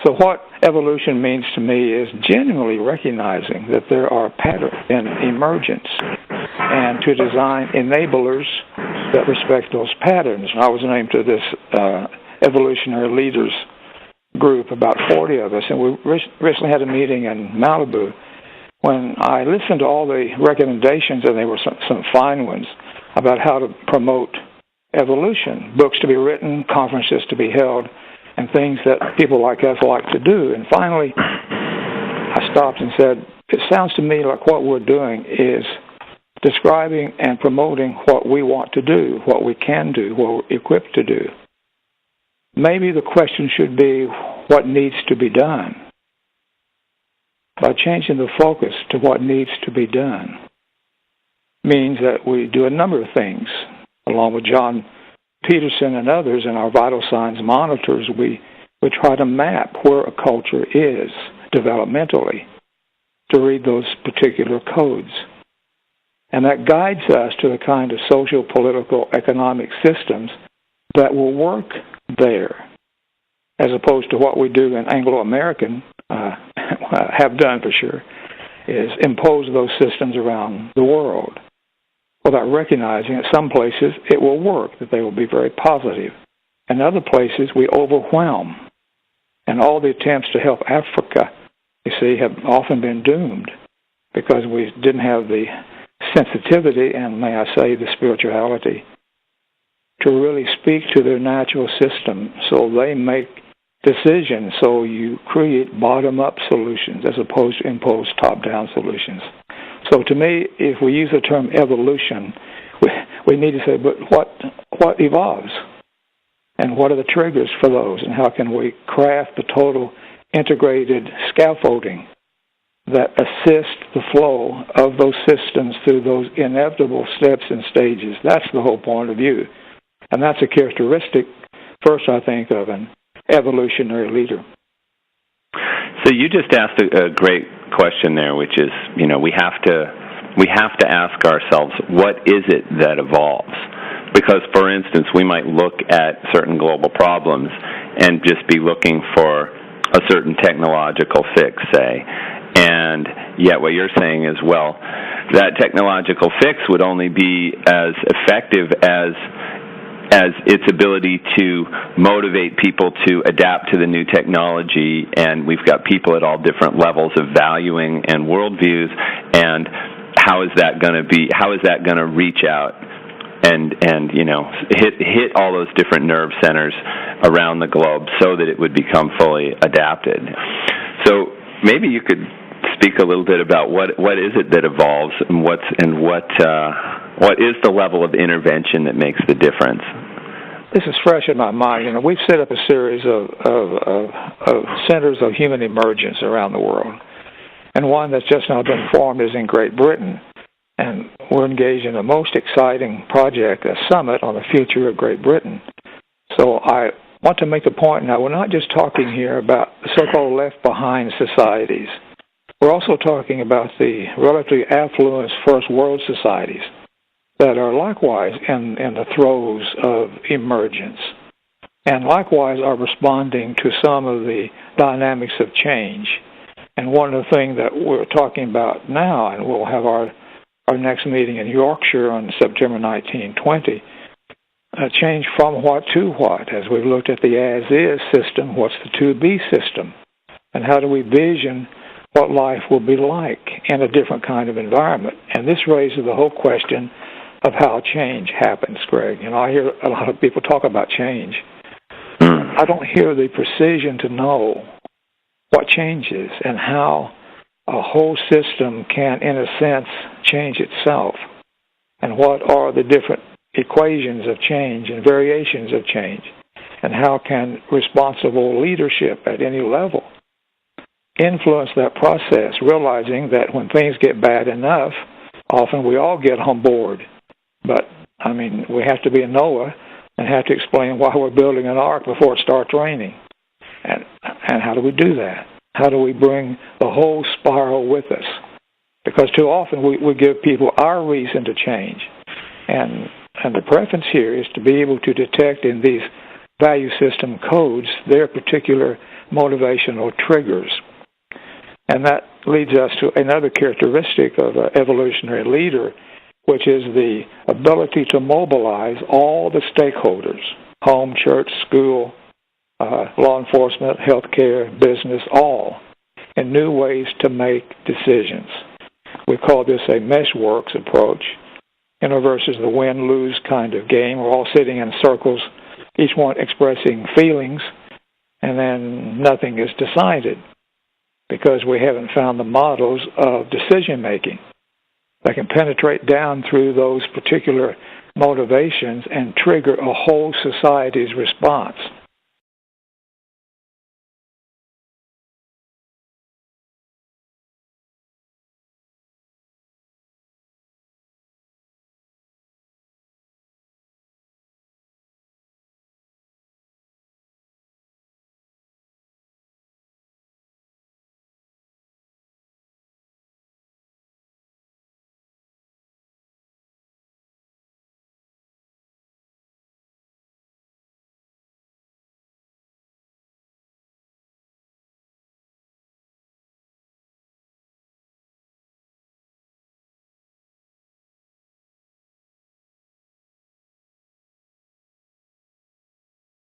So what evolution means to me is genuinely recognizing that there are patterns in emergence and to design enablers that respect those patterns. I was named to this evolutionary leaders group, about 40 of us, and we recently had a meeting in Malibu when I listened to all the recommendations, and there were some fine ones, about how to promote evolution, books to be written, conferences to be held, and things that people like us like to do. And finally, I stopped and said, it sounds to me like what we're doing is describing and promoting what we want to do, what we can do, what we're equipped to do. Maybe the question should be what needs to be done. By changing the focus to what needs to be done means that we do a number of things. Along with John Peterson and others in our vital signs monitors, we try to map where a culture is developmentally to read those particular codes. And that guides us to the kind of social, political, economic systems that will work there, as opposed to what we do in Anglo-American, have done for sure, is impose those systems around the world without recognizing that some places it will work, that they will be very positive. In other places, we overwhelm. And all the attempts to help Africa, you see, have often been doomed because we didn't have the sensitivity and, may I say, the spirituality to really speak to their natural system so they make decisions, so you create bottom-up solutions as opposed to imposed top-down solutions. So to me, if we use the term evolution, we need to say, but what evolves? And what are the triggers for those? And how can we craft the total integrated scaffolding that assist the flow of those systems through those inevitable steps and stages? That's the whole point of view. And that's a characteristic, first, I think, of an evolutionary leader. So you just asked a great question there, which is, we have to ask ourselves, what is it that evolves? Because, for instance, we might look at certain global problems and just be looking for a certain technological fix, say, and yet what you're saying is, well, that technological fix would only be as effective as its ability to motivate people to adapt to the new technology, and we've got people at all different levels of valuing and worldviews, and how is that going to reach out and hit all those different nerve centers around the globe so that it would become fully adapted. So maybe you could speak a little bit about what is it that evolves, and what is the level of intervention that makes the difference? This is fresh in my mind. We've set up a series of centers of human emergence around the world, and one that's just now been formed is in Great Britain, and we're engaged in the most exciting project, a summit on the future of Great Britain. So I want to make a point now. We're not just talking here about the so-called left-behind societies. We're also talking about the relatively affluent first world societies that are likewise in the throes of emergence, and likewise are responding to some of the dynamics of change. And one of the things that we're talking about now, and we'll have our next meeting in Yorkshire on September 1920, change from what to what. As we've looked at the as-is system, what's the to-be system? And how do we vision what life will be like in a different kind of environment? And this raises the whole question of how change happens, Greg. I hear a lot of people talk about change. I don't hear the precision to know what change is and how a whole system can, in a sense, change itself, and what are the different equations of change and variations of change, and how can responsible leadership at any level influence that process, realizing that when things get bad enough, often we all get on board. But, we have to be a Noah and have to explain why we're building an ark before it starts raining. And how do we do that? How do we bring the whole spiral with us? Because too often we give people our reason to change. And the preference here is to be able to detect in these value system codes their particular motivational triggers. And that leads us to another characteristic of an evolutionary leader, which is the ability to mobilize all the stakeholders, home, church, school, law enforcement, healthcare, business, all, in new ways to make decisions. We call this a meshworks approach, versus the win-lose kind of game. We're all sitting in circles, each one expressing feelings, and then nothing is decided because we haven't found the models of decision-making that can penetrate down through those particular motivations and trigger a whole society's response.